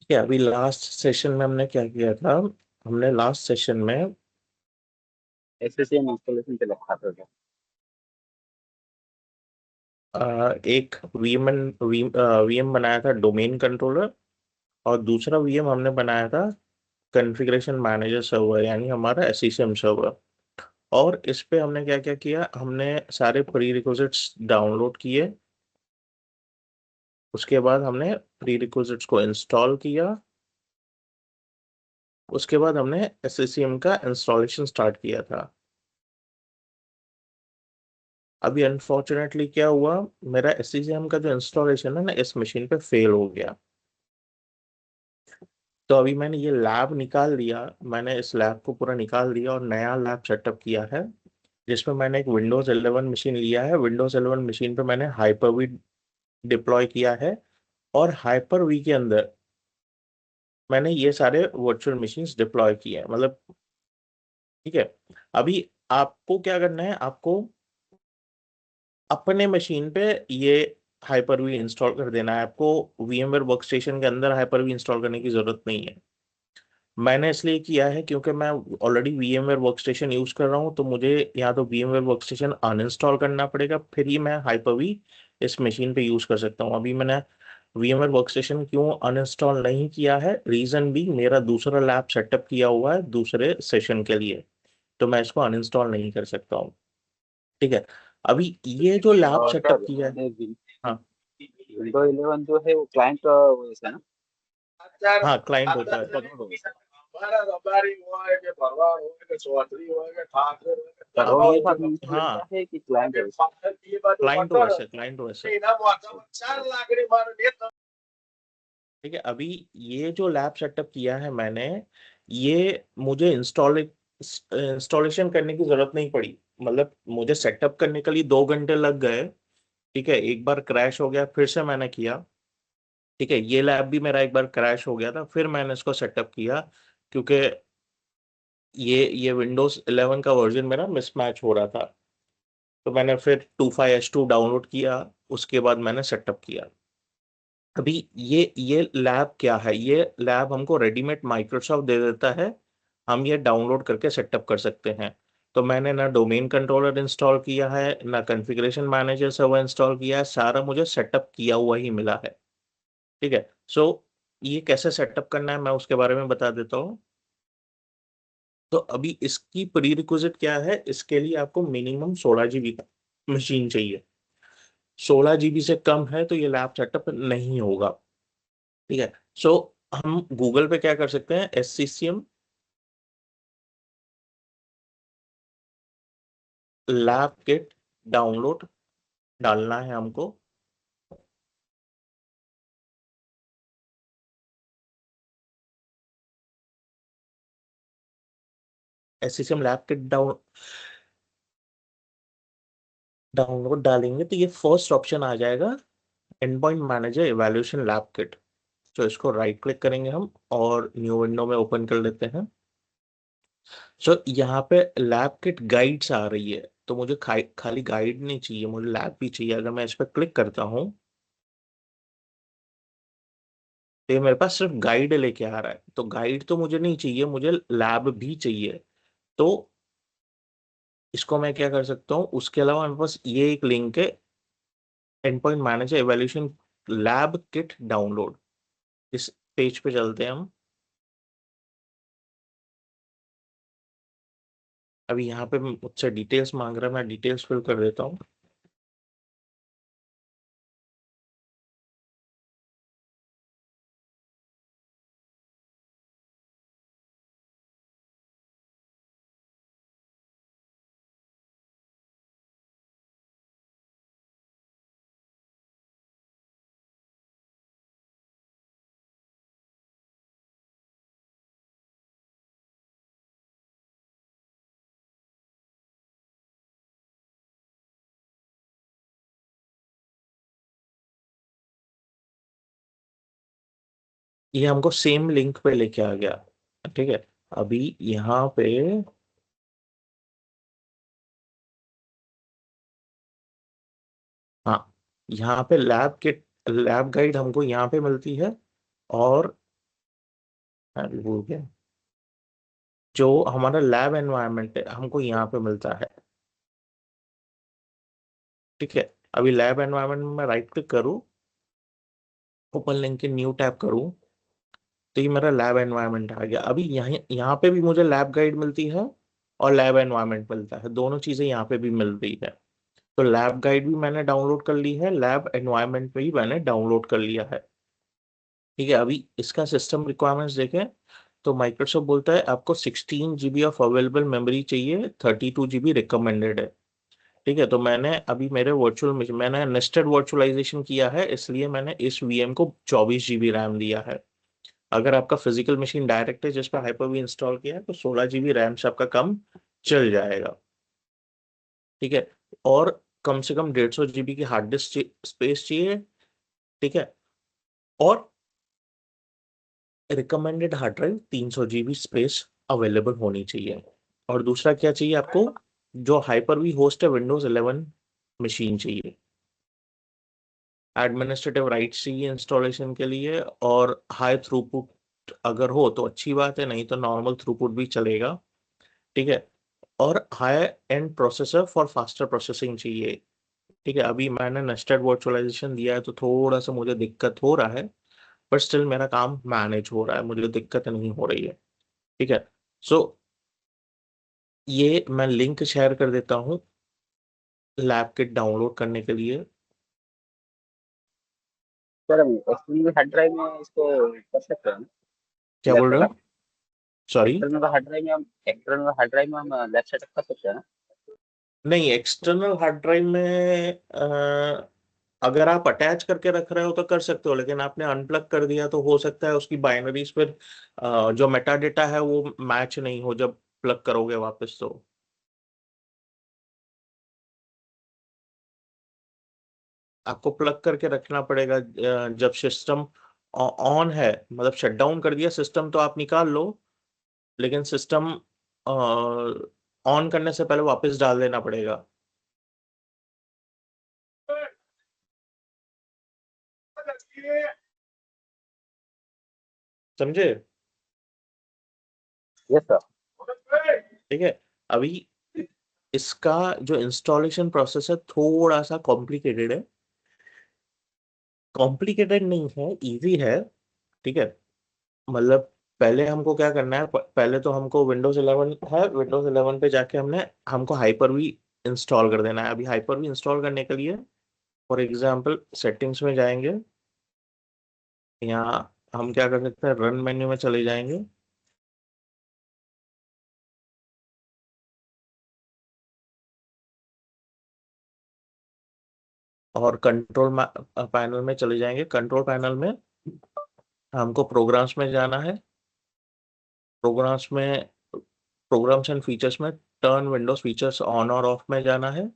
ठीक है, अभी लास्ट सेशन में हमने क्या किया था? हमने लास्ट सेशन में एसएसएम इंस्टॉलेशन पे लिखा था। एक वीएम बनाया था, डोमेन कंट्रोलर। और दूसरा वीएम हमने बनाया था कॉन्फ़िगरेशन मैनेजर सर्वर, यानी हमारा एससीएम सर्वर। और इस पे हमने क्या क्या किया, हमने सारे प्री रिक्विजिट्स डाउनलोड किए। उसके बाद हमने प्री रिक्विजिट्स को इंस्टॉल किया। उसके बाद हमने एससीएम का इंस्टॉलेशन स्टार्ट किया था। अभी अनफॉर्चुनेटली क्या हुआ, मेरा एससीएम का जो इंस्टॉलेशन है ना, इस मशीन पे फेल हो गया। तो अभी मैंने ये लैब निकाल लिया, मैंने इस लैब को पूरा निकाल दिया और नया लैब सेटअप किया है, जिसमें मैंने एक विंडोज 11 मशीन लिया है। विंडोज 11 मशीन पे मैंने हाइपर वी डिप्लॉय किया है। और हाइपर वी के अंदर मैंने ये सारे वर्चुअल मशीन्स डिप्लॉय किए हैं, मतलब। ठीक है, अभी आपको क्या करना है, आपको अपने मशीन पे ये हाइपर वी इंस्टॉल कर देना है। आपको VMware वर्कस्टेशन के अंदर हाइपर वी इंस्टॉल करने की जरूरत नहीं है। मैंने इसलिए किया है क्योंकि मैं ऑलरेडी VMware वर्कस्टेशन यूज कर रहा हूँ, तो मुझे या तो VMware वर्कस्टेशन अनइंस्टॉल करना पड़ेगा, फिर ही मैं हाइपर वी इस मशीन पे यूज कर सकता हूँ। अभी मैंने VMware वर्कस्टेशन क्यों अनइंस्टॉल नहीं किया है, रीजन भी, मेरा दूसरा लैब सेटअप किया हुआ है दूसरे सेशन के लिए, तो मैं इसको अनइंस्टॉल नहीं कर सकता हूँ। ठीक है, अभी ये जो लैब और सेटअप सर, किया है। हाँ। विंडो 11 जो है वो क्लाइंट OS है ना? हाँ, क्लाइंट होता है। सर्वर अब ये OS जो, आप इंस्टॉल हाँ, किया है कि क्लाइंट OS? क्लाइंट ओएस है, क्लाइंट ओएस है। ठीक है, अभी ये जो लैब सेटअप किया है मैंने, ये मुझे इंस्टॉलेशन करने की जरूरत नहीं पड़ी। मतलब मुझे सेटअप करने के लिए 2 घंटे लग गए। ठीक है, एक बार क्रैश हो गया, फिर से मैंने किया। ठीक है, ये लैब भी मेरा एक बार क्रैश हो गया था, फिर मैंने इसको सेटअप किया, क्योंकि ये विंडोज 11 का वर्जन मेरा मिसमैच हो रहा था। तो मैंने फिर 25H2 डाउनलोड किया, उसके बाद मैंने सेटअप किया। अभी ये लैब क्या है, ये लैब हमको रेडीमेड माइक्रोसॉफ्ट दे देता है, हम ये डाउनलोड करके सेटअप कर सकते हैं। तो मैंने ना डोमेन कंट्रोलर इंस्टॉल किया है, ना कॉन्फ़िगरेशन मैनेजर सर्वर इंस्टॉल किया है, सारा मुझे सेटअप किया हुआ ही मिला है। ठीक है, सो ये कैसे सेटअप करना है मैं उसके बारे में बता देता हूँ। तो अभी इसकी प्री रिक्विजिट क्या है, इसके लिए आपको मिनिमम 16 GB मशीन चाहिए। 16 GB से कम है तो ये लैब सेटअप नहीं होगा। ठीक है, सो हम गूगल पे क्या कर सकते हैं, SCCM लैब किट डाउनलोड डालना है हमको। SCCM लैब किट डाउनलोड डालेंगे तो ये फर्स्ट ऑप्शन आ जाएगा, and point manager evaluation lab kit. तो इसको राइट क्लिक करेंगे हम और न्यू विंडो में ओपन कर लेते हैं। सो यहाँ पे लैब किट गाइड्स आ रही है, तो मुझे खाली गाइड नहीं चाहिए, मुझे लैब भी चाहिए। अगर मैं इस पर क्लिक करता हूँ तो ये मेरे पास सिर्फ गाइड लेके आ रहा है, तो गाइड तो मुझे नहीं चाहिए, मुझे लैब भी चाहिए। तो इसको मैं क्या कर सकता हूँ, उसके अलावा मेरे पास ये एक लिंक है, and point manager evaluation lab kit download. इस पेज पे चलते हैं हम। अभी यहाँ पे मुझसे डिटेल्स मांग रहा है, मैं डिटेल्स फिल कर देता हूँ। ये हमको सेम लिंक पे लेके आ गया। ठीक है, अभी यहाँ पे, हाँ, यहाँ पे लैब किट लैब गाइड हमको यहाँ पे मिलती है। और भूल गया। जो हमारा लैब एनवायरनमेंट है हमको यहाँ पे मिलता है। ठीक है, अभी लैब एनवायरनमेंट में मैं राइट क्लिक करूँ, ओपन लिंक के न्यू टैब करूँ, तो ये मेरा लैब एनवायरनमेंट आ गया। अभी यहाँ यहाँ पे भी मुझे लैब गाइड मिलती है और लैब एनवायरनमेंट मिलता है, दोनों चीजें यहाँ पे भी मिल रही है। तो लैब गाइड भी मैंने डाउनलोड कर ली है, लैब एनवायरनमेंट भी मैंने डाउनलोड कर लिया है। ठीक है, अभी इसका सिस्टम रिक्वायरमेंट्स देखें तो माइक्रोसॉफ्ट बोलता है आपको 16 GB ऑफ अवेलेबल मेमोरी चाहिए, 32 GB रिकमेंडेड है। ठीक है, तो मैंने अभी मेरे वर्चुअल मशीन मैंने नेस्टेड वर्चुअलाइजेशन किया है, इसलिए मैंने इस वीएम को 24 GB रैम दिया है। अगर आपका फिजिकल मशीन डायरेक्ट है जिस पर हाइपर वी इंस्टॉल किया है तो 16 GB रैम से आपका कम चल जाएगा। ठीक है, और कम से कम 150 GB की हार्ड डिस्क स्पेस चाहिए। ठीक है, और recommended hard drive 300 GB space available होनी चाहिए। और दूसरा क्या चाहिए आपको, जो हाइपर वी होस्ट है Windows 11 मशीन चाहिए, एडमिनिस्ट्रेटिव राइट्स चाहिए इंस्टॉलेशन के लिए, और हाई थ्रूपुट अगर हो तो अच्छी बात है, नहीं तो नॉर्मल थ्रूपुट भी चलेगा। ठीक है, और high and processor for faster processing चाहिए। ठीक है, अभी मैंने नेस्टेड वर्चुअलाइजेशन दिया है तो थोड़ा सा मुझे दिक्कत हो रहा है, बट स्टिल मेरा काम मैनेज हो रहा है, मुझे दिक्कत नहीं हो रही है। ठीक है, सो ये मैं लिंक शेयर कर देता हूँ लैब किट डाउनलोड करने के लिए। सर हम एक्सटर्नल हार्ड ड्राइव में इसको कर सकते हैं ना, क्या लैब बोल रहे सेटअप? हो? सॉरी। एक्सटर्नल हार्ड ड्राइव में हम लैब सेटअप कर सकते हैं ना? नहीं, एक्सटर्नल हार्ड ड्राइव में अगर आप अटैच करके रख रहे हो तो कर सकते हो, लेकिन आपने अनप्लग कर दिया तो हो सकता है उसकी बाइनरीज फिर जो मेटा डेटा है वो मैच नहीं हो जब प्लग करोगे वापस। तो आपको प्लग करके रखना पड़ेगा। जब सिस्टम ऑन है, मतलब शट डाउन कर दिया सिस्टम तो आप निकाल लो, लेकिन सिस्टम ऑन करने से पहले वापस डाल देना पड़ेगा। समझे? Yes sir. ठीक है, अभी इसका जो इंस्टॉलेशन प्रोसेस है थोड़ा सा कॉम्प्लिकेटेड है। कॉम्प्लिकेटेड नहीं है, इजी है। ठीक है, मतलब पहले हमको क्या करना है, पहले तो हमको Windows 11 है, Windows 11 पे जाके हमको हाइपर वी इंस्टॉल कर देना है। अभी हाइपर वी इंस्टॉल करने के लिए फॉर एग्जांपल सेटिंग्स में जाएंगे, यहाँ हम क्या कर सकते हैं, रन मेन्यू में चले जाएंगे, और कंट्रोल पैनल में चले जाएंगे। कंट्रोल पैनल में हमको प्रोग्राम्स में जाना है, प्रोग्राम्स में प्रोग्राम्स एंड फीचर्स में टर्न विंडोज फीचर्स ऑन और ऑफ में जाना है,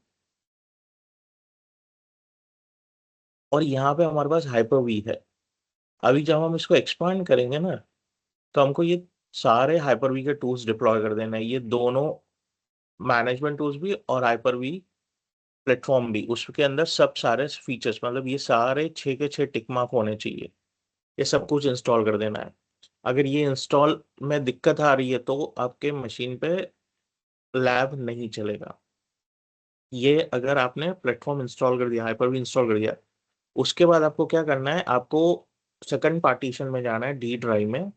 और यहाँ पे हमारे पास हाइपर वी है। अभी जब हम इसको एक्सपांड करेंगे ना, तो हमको ये सारे हाइपर वी के टूल्स डिप्लॉय कर देना है, ये दोनों मैनेजमेंट टूल्स भी और हाइपर वी प्लेटफॉर्म भी, उसके अंदर सब सारे फीचर्स, मतलब ये सारे 6 के 6 टिक मार्क होने चाहिए, ये सब कुछ इंस्टॉल कर देना है। अगर ये इंस्टॉल में दिक्कत आ रही है तो आपके मशीन पे लैब नहीं चलेगा। ये अगर आपने प्लेटफॉर्म इंस्टॉल कर दिया, हाइपर वी इंस्टॉल कर दिया, उसके बाद आपको क्या करना है, आपको सेकंड पार्टीशन में जाना है, डी ड्राइव में।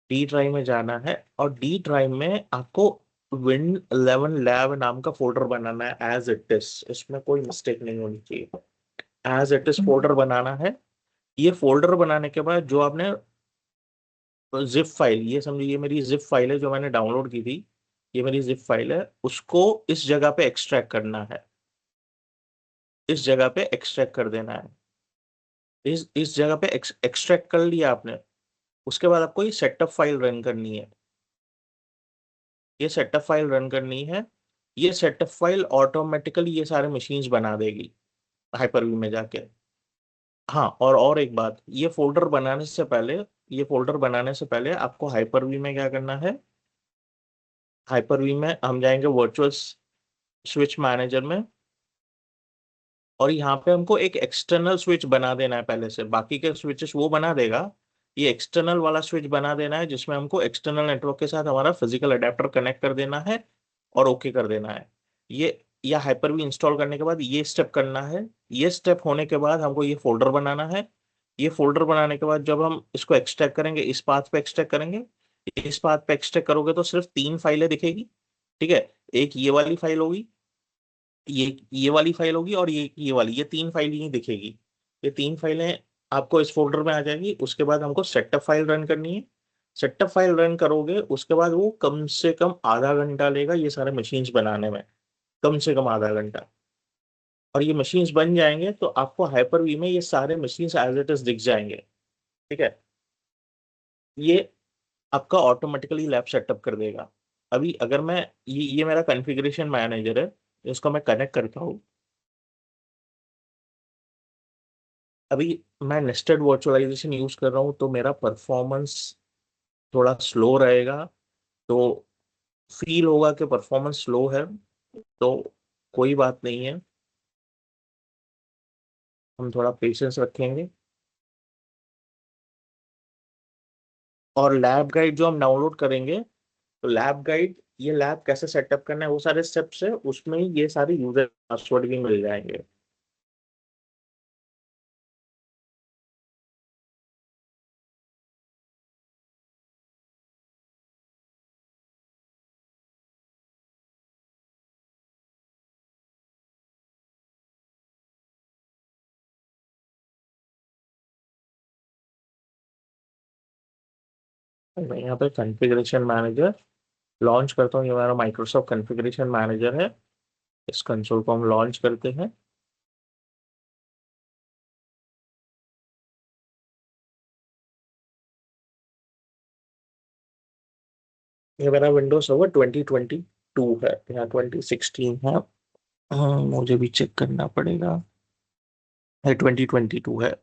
डी ड्राइव में जाना है, और डी ड्राइव में आपको Win11 लैब नाम का फोल्डर बनाना है एज इट इज, इसमें कोई मिस्टेक नहीं होनी चाहिए। एज इट इज फोल्डर बनाना है। ये फोल्डर बनाने के बाद जो आपने जिप फाइल, ये समझिए ये मेरी जिप फाइल है जो मैंने डाउनलोड की थी, ये मेरी जिप फाइल है, उसको इस जगह पे एक्सट्रैक्ट करना है, इस जगह पे एक्सट्रैक्ट कर देना है। इस जगह पे एक्सट्रैक्ट कर लिया आपने, उसके बाद आपको ये सेटअप फाइल रन करनी है। ये सेटअप फाइल रन करनी है, ये सेटअप फाइल ऑटोमेटिकली ये सारे मशीन्स बना देगी हाइपर वी में जाके। हाँ, और एक बात, ये फोल्डर बनाने से पहले आपको हाइपर वी में क्या करना है, हाइपर वी में हम जाएंगे वर्चुअल स्विच मैनेजर में, और यहाँ पे हमको एक एक्सटर्नल स्विच बना देना है पहले से, बाकी के स्विचेस वो बना देगा, ये एक्सटर्नल वाला स्विच बना देना है जिसमें हमको एक्सटर्नल नेटवर्क के साथ हमारा फिजिकल अडेप्टर कनेक्ट कर देना है और ओके कर देना है। ये या हाइपर वी इंस्टॉल करने के बाद ये स्टेप करना है। ये स्टेप होने के बाद हमको ये फोल्डर बनाना है। ये फोल्डर बनाने के बाद जब हम इसको एक्सट्रैक्ट करेंगे, इस पाथ पे एक्सट्रैक्ट करेंगे, इस पाथ पे एक्सट्रैक्ट करोगे तो सिर्फ 3 फाइलें दिखेगी। ठीक है, एक ये वाली फाइल होगी, ये वाली फाइल होगी, और ये वाली, ये 3 फाइल ही दिखेगी। ये 3 फाइलें आपको इस फोल्डर में आ जाएगी। उसके बाद हमको सेटअप फाइल रन करनी है। सेटअप फाइल रन करोगे उसके बाद वो कम से कम आधा घंटा लेगा ये सारे मशीन्स बनाने में, कम से कम आधा घंटा। और ये मशीन्स बन जाएंगे तो आपको हाइपर वी में ये सारे मशीन्स एज इट इज दिख जाएंगे। ठीक है, ये आपका ऑटोमेटिकली लैब सेटअप कर देगा। अभी अगर मैं ये मेरा कॉन्फ़िगरेशन मैनेजर है, इसको मैं कनेक्ट करता हूँ। अभी मैं नेस्टेड वर्चुअलाइजेशन यूज कर रहा हूँ तो मेरा परफॉर्मेंस थोड़ा स्लो रहेगा। तो फील होगा कि परफॉर्मेंस स्लो है, तो कोई बात नहीं है, हम थोड़ा पेशेंस रखेंगे। और लैब गाइड जो हम डाउनलोड करेंगे, तो लैब गाइड, ये लैब कैसे सेटअप करना है वो सारे स्टेप्स है, उसमें ये सारे यूजर पासवर्ड भी मिल जाएंगे। तो मैं यहाँ पे कॉन्फ़िगरेशन मैनेजर लॉन्च करता हूँ। ये हमारा माइक्रोसॉफ्ट कॉन्फ़िगरेशन मैनेजर है। इस कंसोल को हम लॉन्च करते हैं। ये मेरा विंडोज सर्वर 2022 है, यहाँ 2016 है। मुझे भी चेक करना पड़ेगा, है 2022 है।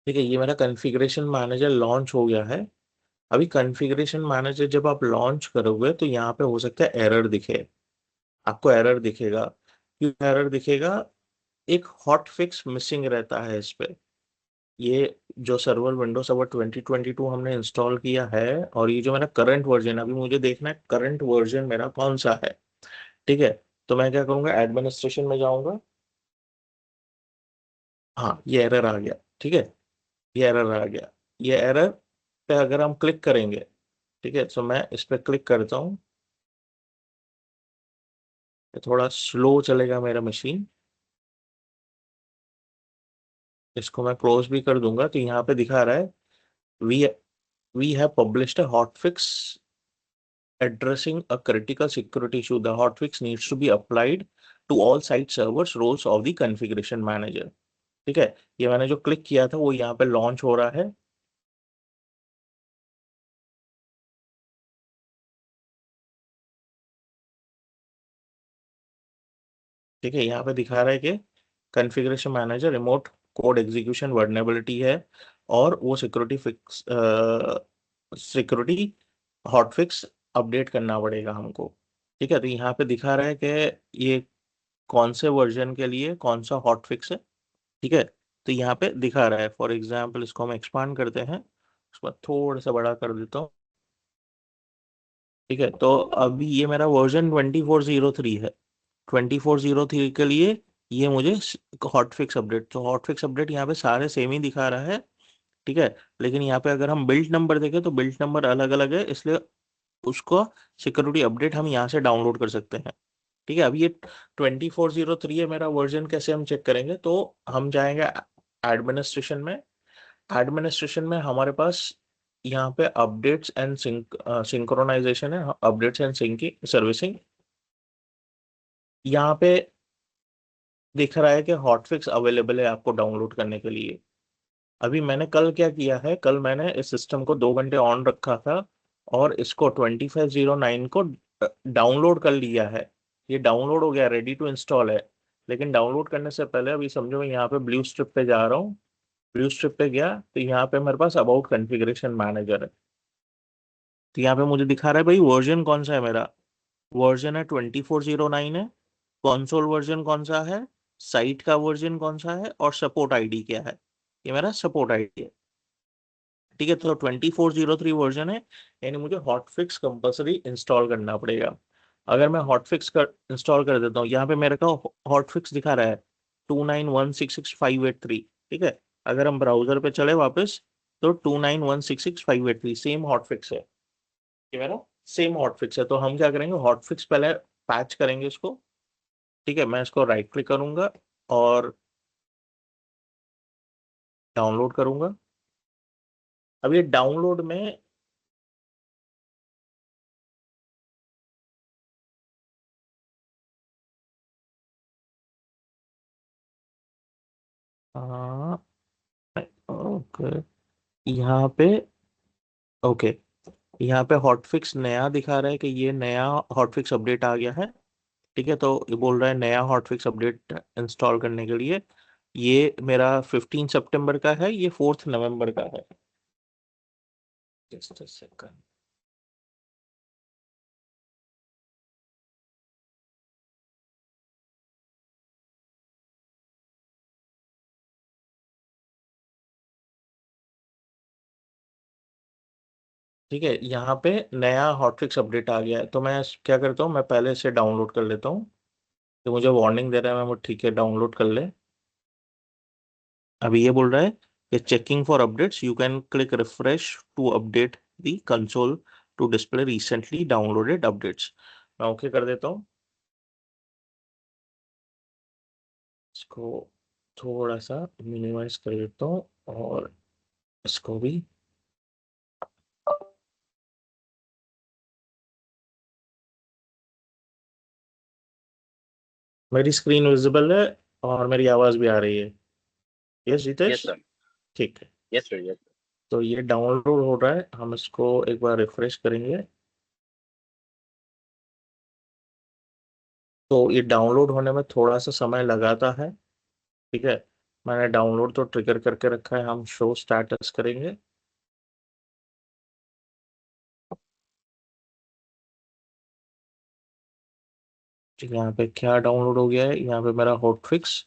ठीक है, ये मेरा कॉन्फ़िगरेशन मैनेजर लॉन्च हो गया है। अभी कॉन्फ़िगरेशन मैनेजर जब आप लॉन्च करोगे तो यहाँ पे हो सकता है एरर दिखे, आपको एरर दिखेगा। क्यों एरर दिखेगा? एक हॉट फिक्स मिसिंग रहता है इस पे। ये जो सर्वर विंडोज सर्वर 2022 हमने इंस्टॉल किया है, और ये जो मेरा करंट वर्जन, अभी मुझे देखना है करंट वर्जन मेरा कौन सा है। ठीक है, तो मैं क्या करूंगा, एडमिनिस्ट्रेशन में जाऊंगा। हाँ, ये एरर आ गया। ठीक है, ये एरर आ गया। ये एरर पे अगर हम क्लिक करेंगे, ठीक है, तो मैं इस पे क्लिक करता हूँ। ये थोड़ा स्लो चलेगा मेरा मशीन, इसको मैं क्लोज भी कर दूंगा। तो यहाँ पे दिखा रहा है, we we have published a hotfix addressing a critical security issue. The hotfix needs to be applied to all site servers roles of the configuration manager. ठीक है, ये मैंने जो क्लिक किया था वो यहाँ पे लॉन्च हो रहा है। ठीक है, यहाँ पे दिखा रहा है कि configuration manager remote code execution vulnerability है, और वो सिक्योरिटी हॉटफिक्स अपडेट करना पड़ेगा हमको। ठीक है, तो यहाँ पे दिखा रहा है कि ये कौन से वर्जन के लिए कौन सा हॉटफिक्स है। ठीक है, तो यहाँ पे दिखा रहा है, फॉर एग्जाम्पल इसको हम एक्सपांड करते हैं, उसके बाद थोड़ा सा बड़ा कर देता हूँ। ठीक है, तो अभी ये मेरा वर्जन 2403 है। 2403 के लिए ये मुझे हॉटफिक्स अपडेट, तो हॉटफिक्स अपडेट यहाँ पे सारे सेम ही दिखा रहा है। ठीक है, लेकिन यहाँ पे अगर हम बिल्ट नंबर देखें तो बिल्ट नंबर अलग अलग है, इसलिए उसको सिक्योरिटी अपडेट हम यहाँ से डाउनलोड कर सकते हैं। ठीक है, अभी ये 2403 है मेरा वर्जन, कैसे हम चेक करेंगे, तो हम जाएंगे एडमिनिस्ट्रेशन में। एडमिनिस्ट्रेशन में हमारे पास यहाँ पे अपडेट्स एंड सिंक्रोनाइजेशन है, अपडेट्स एंड सिंकिंग सर्विसिंग। यहाँ पे दिख रहा है कि हॉटफिक्स अवेलेबल है आपको डाउनलोड करने के लिए। अभी मैंने कल क्या किया है, कल मैंने इस सिस्टम को 2 घंटे ऑन रखा था और इसको 2509 को डाउनलोड कर लिया है। ये डाउनलोड हो गया, रेडी टू इंस्टॉल है। लेकिन डाउनलोड करने से पहले अभी समझो मैं यहाँ पे ब्लू स्ट्रिप पे जा रहा हूँ। ब्लू स्ट्रिप पे गया तो यहाँ पे मेरे पास अबाउट कॉन्फ़िगरेशन मैनेजर है। तो यहाँ पे मुझे दिखा रहा है भाई वर्जन कौन सा है मेरा। वर्जन है 2409 है। कंसोल वर्जन कौन सा है, साइट का वर्जन कौन सा है, और सपोर्ट आईडी क्या है। ये मेरा सपोर्ट आईडी है। ठीक है, तो 2403 वर्जन है, यानी मुझे हॉटफिक्स कंपलसरी इंस्टॉल करना पड़ेगा। अगर मैं हॉटफिक्स कर इंस्टॉल कर देता हूँ, यहाँ पे मेरे का हॉटफिक्स दिखा रहा है 291666583। ठीक है, अगर हम ब्राउजर पे चले वापस, तो 291666583 सेम हॉटफिक्स है। ये मेरा सेम हॉटफिक्स है। तो हम क्या करेंगे, हॉटफिक्स पहले पैच करेंगे इसको। ठीक है, मैं इसको राइट क्लिक करूंगा और डाउनलोड करूंगा। अब ये डाउनलोड में ओके, यहाँ पे ओके, यहाँ पे हॉटफिक्स नया दिखा रहा है कि ये नया हॉटफिक्स अपडेट आ गया है। ठीक है, तो ये बोल रहा है नया हॉटफिक्स अपडेट इंस्टॉल करने के लिए। ये मेरा 15 सितंबर का है, ये 4 नवंबर का है। Just a second. ठीक है, यहाँ पे नया हॉटफिक्स अपडेट आ गया है, तो मैं क्या करता हूँ, मैं पहले इसे डाउनलोड कर लेता हूँ। तो मुझे वार्निंग दे रहा है, मैं ठीक है डाउनलोड कर ले। अभी ये बोल रहा है कि checking for updates, you can click refresh to update the console to display recently downloaded updates. मैं ओके कर देता हूँ। इसको थोड़ा सा मिनिमाइज कर देता हूँ और इसको भी। मेरी स्क्रीन विजिबल है और मेरी आवाज भी आ रही है। Yes yes Jitesh. सर। ठीक है, यस सर। Yes sir. तो ये डाउनलोड हो रहा है, हम इसको एक बार रिफ्रेश करेंगे। तो ये डाउनलोड होने में थोड़ा सा समय लगाता है। ठीक है, मैंने डाउनलोड तो ट्रिगर करके रखा है, हम शो स्टेटस करेंगे। ठीक है, यहाँ पे क्या डाउनलोड हो गया है, यहाँ पे मेरा हॉटफिक्स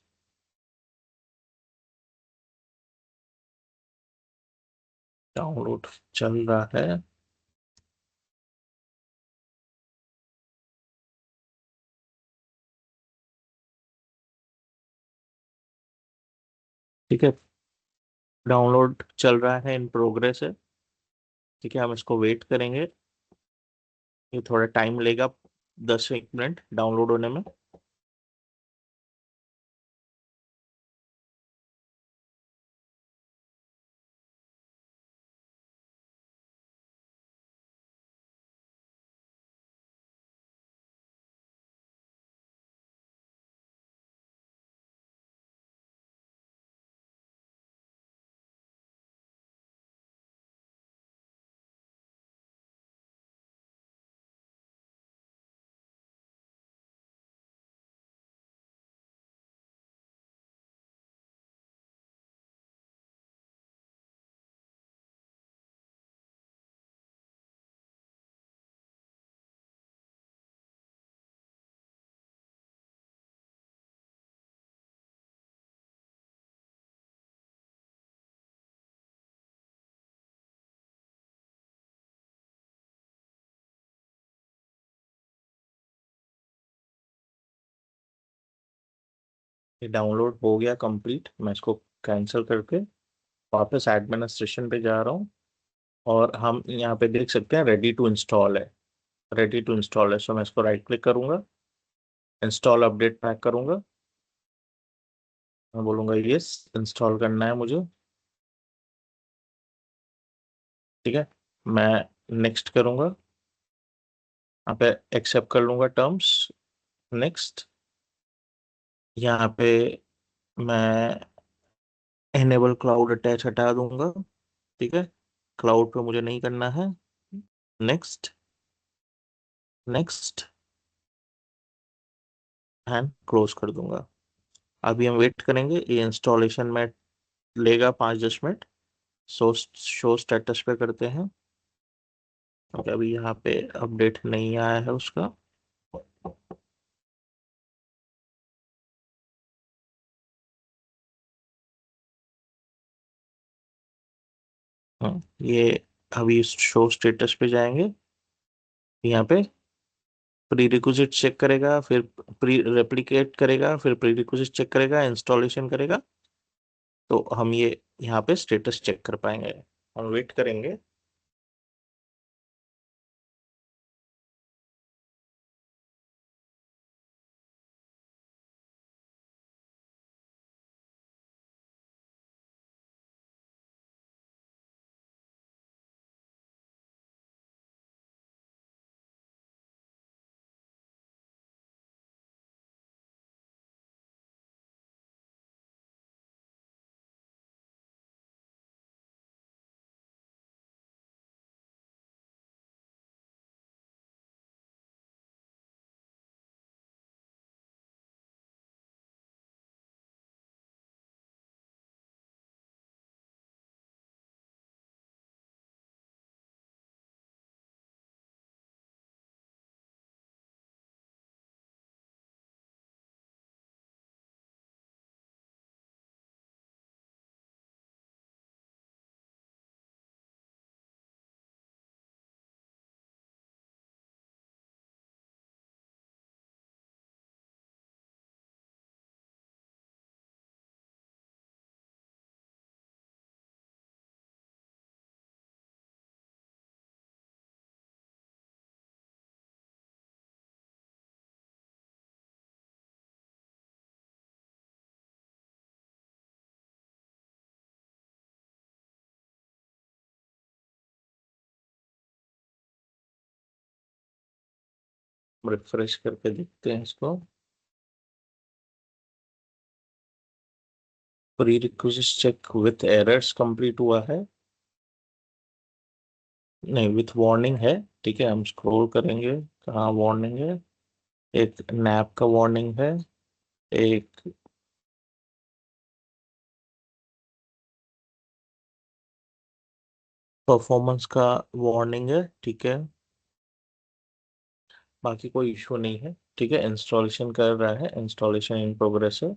डाउनलोड चल रहा है। ठीक है, डाउनलोड चल रहा है, इन प्रोग्रेस है। ठीक है, हम इसको वेट करेंगे, ये थोड़ा टाइम लेगा, 10 एक मिनट डाउनलोड होने में। ये डाउनलोड हो गया कंप्लीट, मैं इसको कैंसिल करके वापस एडमिनिस्ट्रेशन पे जा रहा हूँ। और हम यहाँ पे देख सकते हैं रेडी टू इंस्टॉल है। रेडी टू इंस्टॉल है, सो मैं इसको राइट क्लिक करूंगा, इंस्टॉल अपडेट पैक करूंगा। मैं बोलूंगा यस, इंस्टॉल करना है मुझे। ठीक है, मैं नेक्स्ट करूंगा, यहाँ पे एक्सेप्ट कर लूंगा टर्म्स। नेक्स्ट। यहाँ पे मैं एनेबल क्लाउड अटैच हटा दूंगा। ठीक है, क्लाउड पे मुझे नहीं करना है। नेक्स्ट, नेक्स्ट, एंड क्लोज कर दूंगा। अभी हम वेट करेंगे, ये इंस्टॉलेशन में लेगा 5-10 मिनट। शो स्टेटस पे करते हैं, क्योंकि अभी यहाँ पे अपडेट नहीं आया है उसका। ये अभी शो स्टेटस पे जाएंगे, यहाँ पे प्री रिक्विजिट चेक करेगा, फिर प्री रेप्लिकेट करेगा, फिर प्री रिक्विजिट चेक करेगा, इंस्टॉलेशन करेगा। तो हम ये यहाँ पे स्टेटस चेक कर पाएंगे। हम वेट करेंगे। रिफ्रेश करके देखते हैं इसको। Prerequisite check with errors complete हुआ है, नहीं विथ वार्निंग है। ठीक है, हम स्क्रॉल करेंगे, कहाँ वार्निंग है। एक नैप का वार्निंग है, एक परफॉर्मेंस का वार्निंग है। ठीक है, बाकी कोई इशू नहीं है। ठीक है, इंस्टॉलेशन कर रहा है, इंस्टॉलेशन इन प्रोग्रेस है।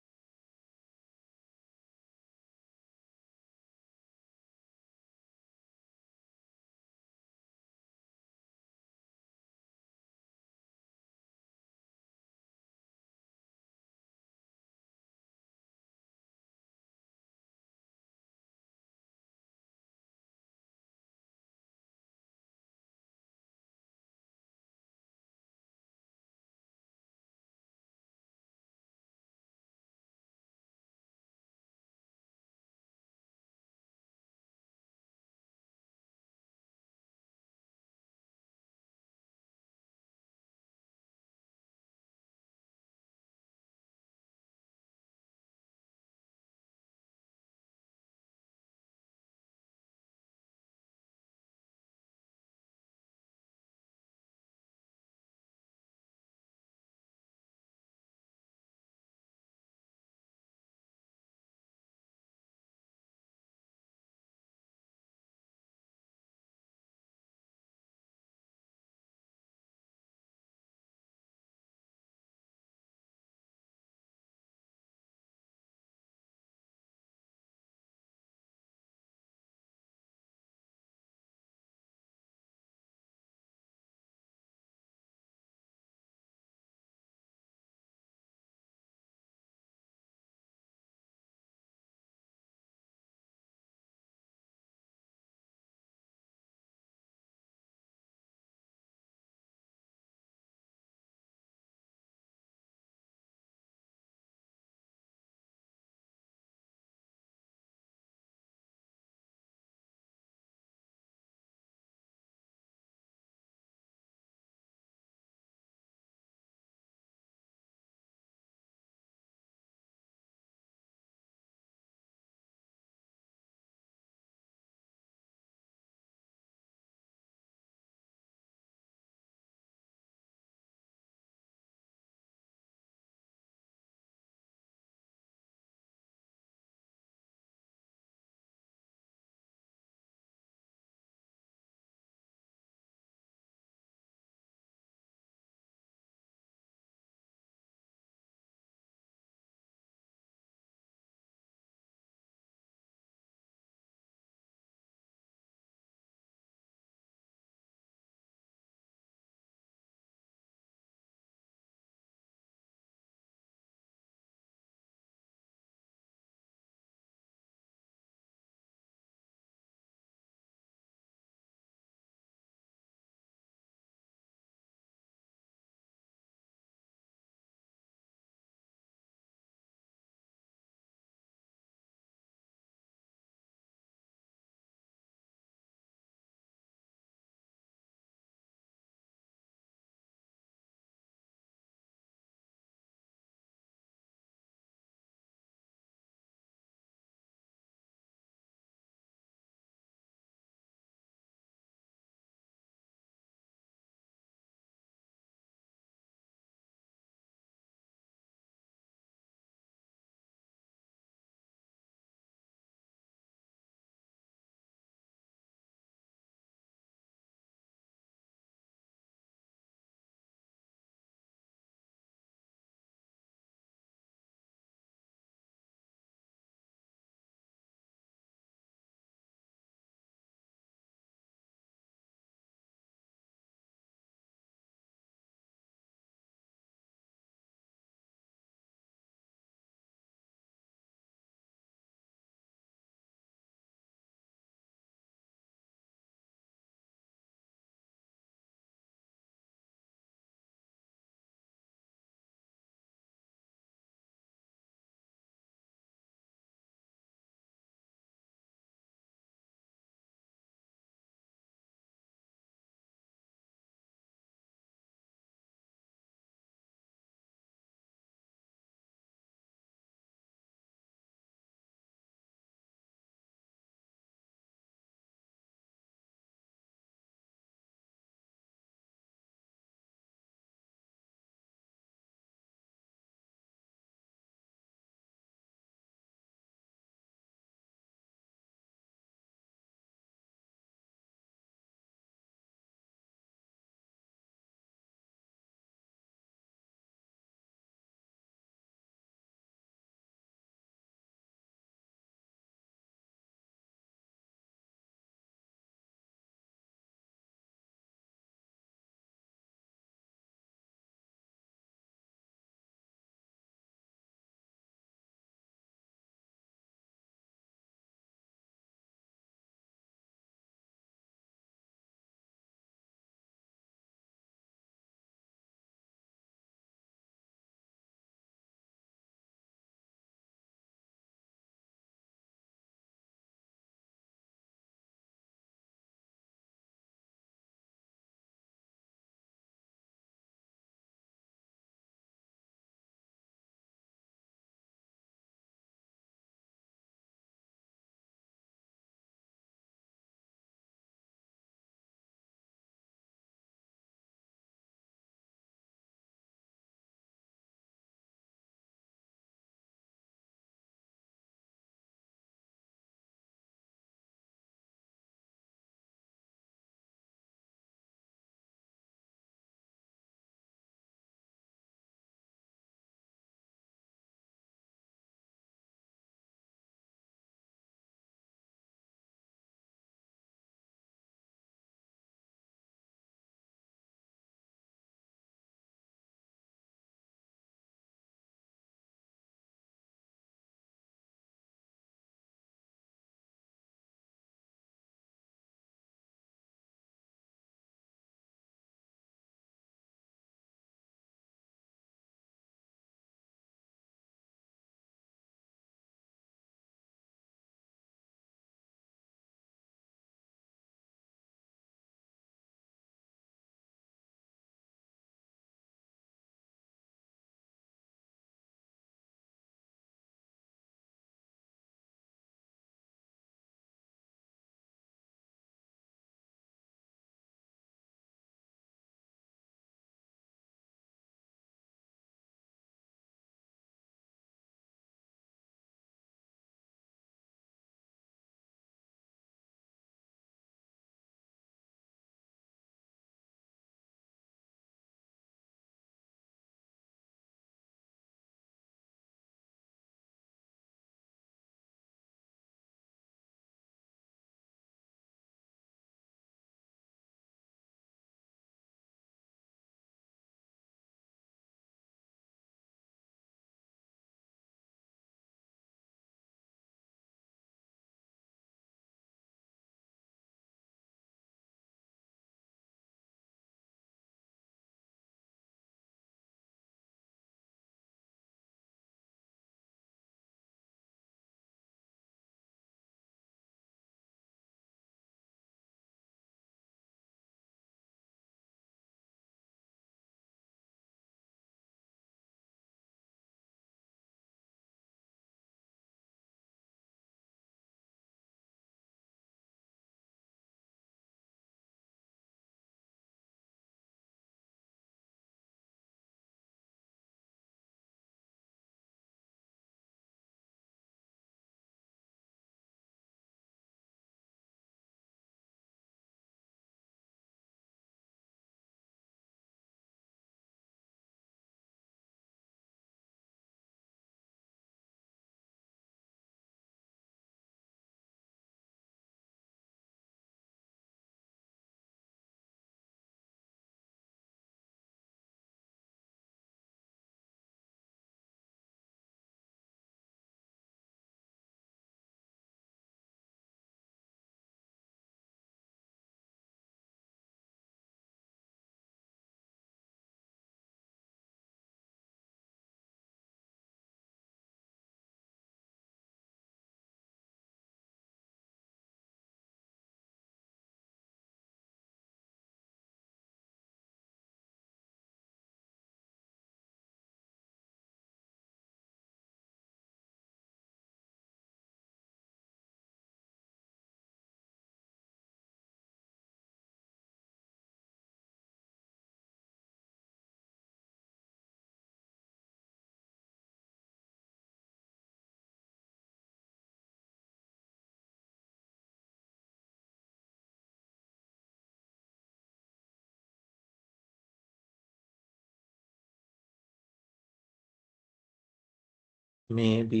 मे बी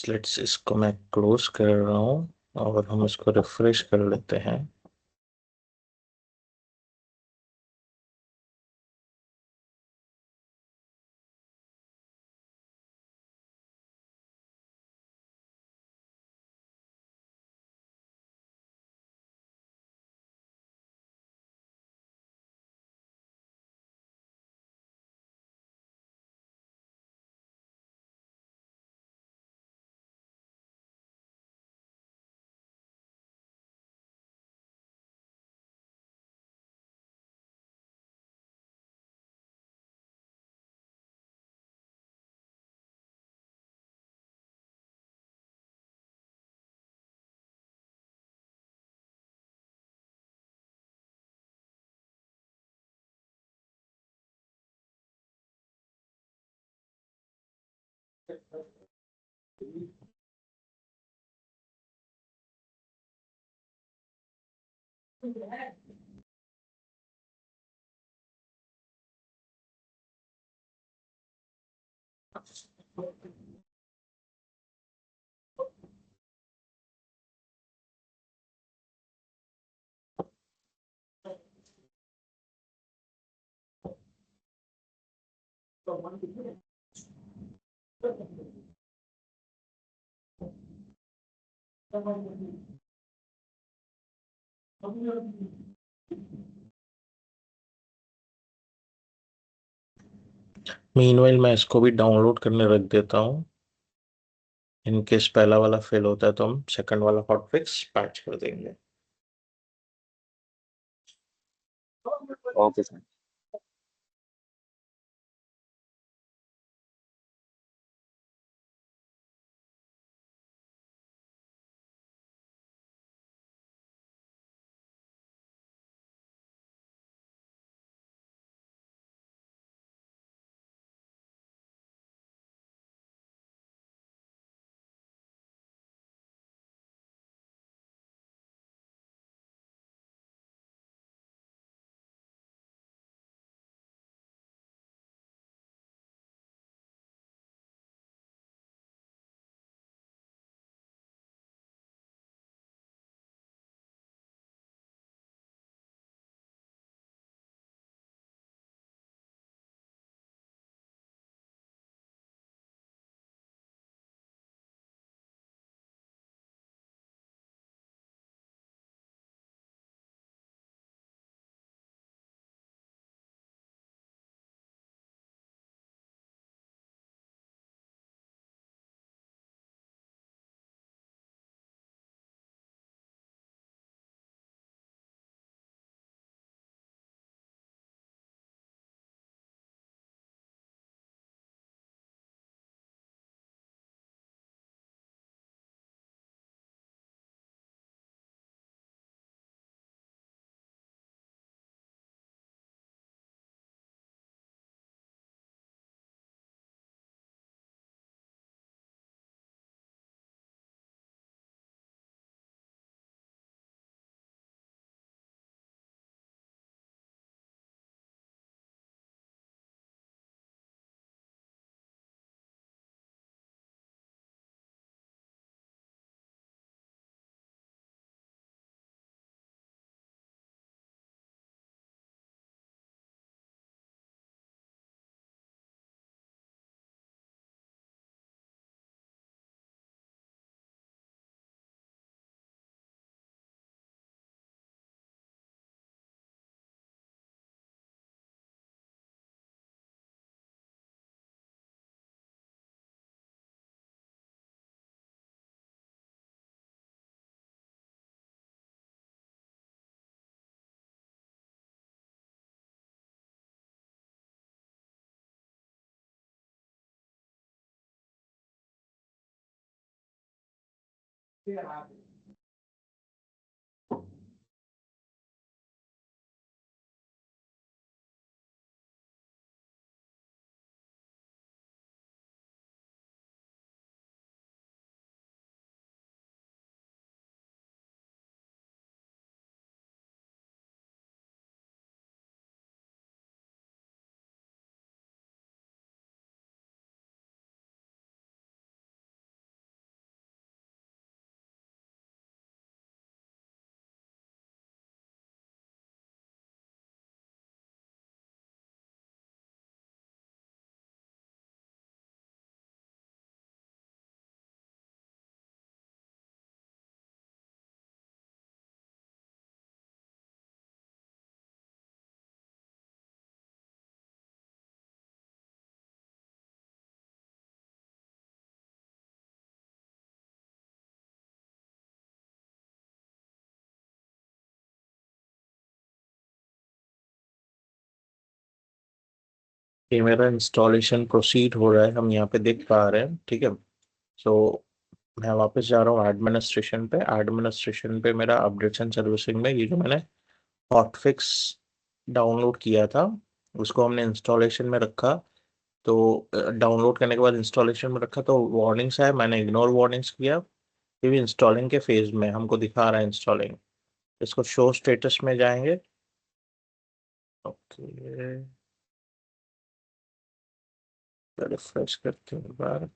लेट्स इसको मैं क्लोज कर रहा हूँ और हम इसको रिफ्रेश कर लेते हैं। मीनवाइल मैं इसको भी डाउनलोड करने रख देता हूँ। इनकेस पहला वाला फेल होता है तो हम सेकंड वाला हॉटफिक्स पैच कर देंगे। Okay sir. ये मेरा इंस्टॉलेशन प्रोसीड हो रहा है, हम यहाँ पे देख पा रहे हैं, ठीक है। सो मैं वापस जा रहा हूँ एडमिनिस्ट्रेशन पे। एडमिनिस्ट्रेशन पे मेरा अपडेट्स एंड सर्विसिंग में ये जो मैंने हॉटफिक्स डाउनलोड किया था उसको हमने इंस्टॉलेशन में रखा। तो डाउनलोड करने के बाद इंस्टॉलेशन में रखा तो वार्निंग्स आए, मैंने इग्नोर वार्निंग्स किया। ये भी इंस्टॉलिंग के फेज में हमको दिखा रहा है इंस्टॉलिंग। इसको शो स्टेटस में जाएंगे। ओके, रिफ्रेश करते हैं एक बार।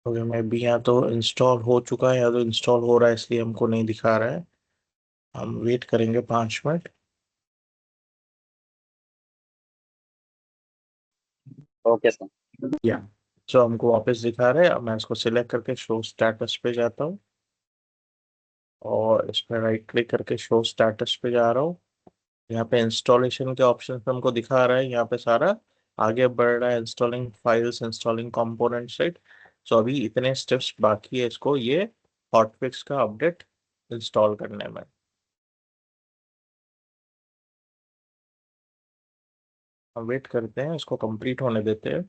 ओके, मैं भी यहाँ तो इंस्टॉल हो चुका है या तो इंस्टॉल हो रहा है इसलिए हमको नहीं दिखा रहा है। हम वेट करेंगे 5 मिनट। Okay sir. या सो हमको वापस दिखा रहा है। अब मैं इसको सिलेक्ट करके शो स्टेटस पे जाता हूँ और इस पर राइट क्लिक करके शो स्टेटस पे जा रहा हूँ। यहाँ पे इंस्टॉलेशन के ऑप्शन हमको दिखा रहा है, यहाँ पे सारा आगे बढ़ रहा है। Installing files, installing components, right. So अभी इतने स्टेप्स बाकी है इसको ये हॉटफिक्स का अपडेट इंस्टॉल करने में। हम वेट करते हैं, इसको कंप्लीट होने देते हैं।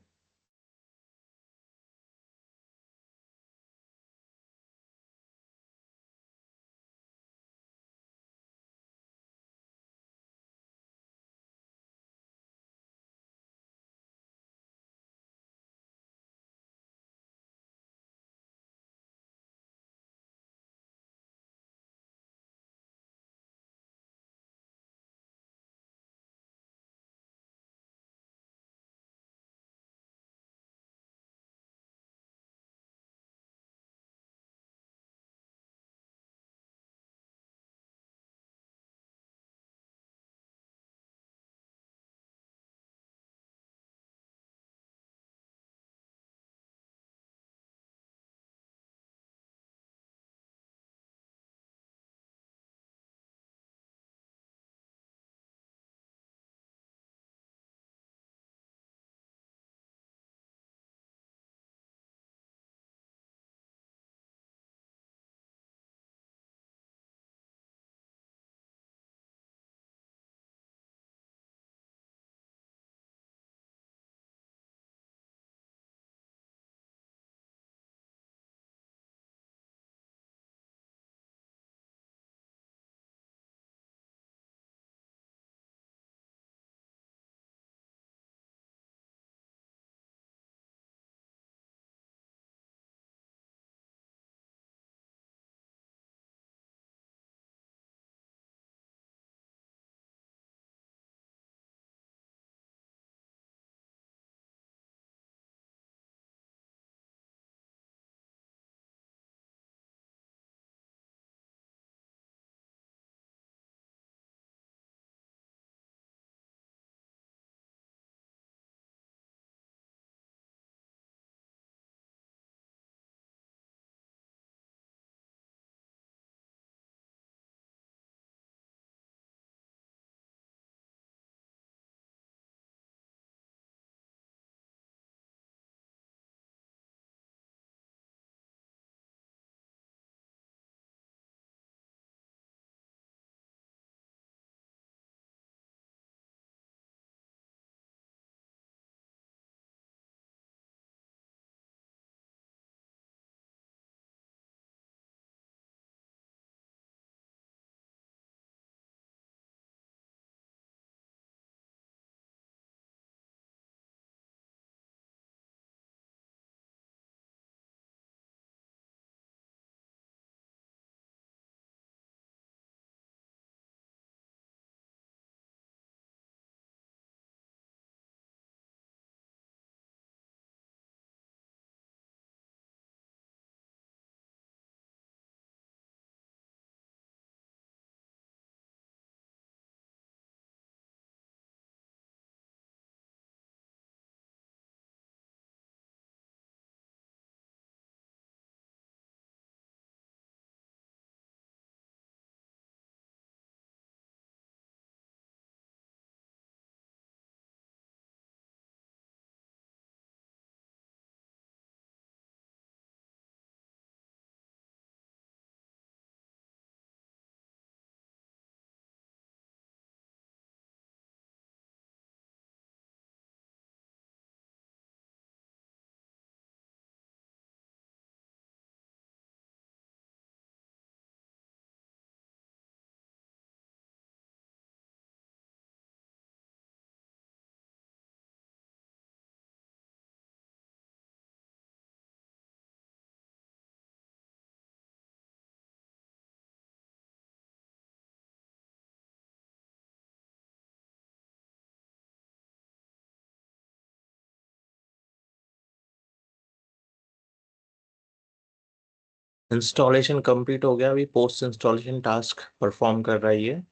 इंस्टॉलेशन कंप्लीट हो गया, अभी पोस्ट इंस्टॉलेशन टास्क परफॉर्म कर रहा है ये।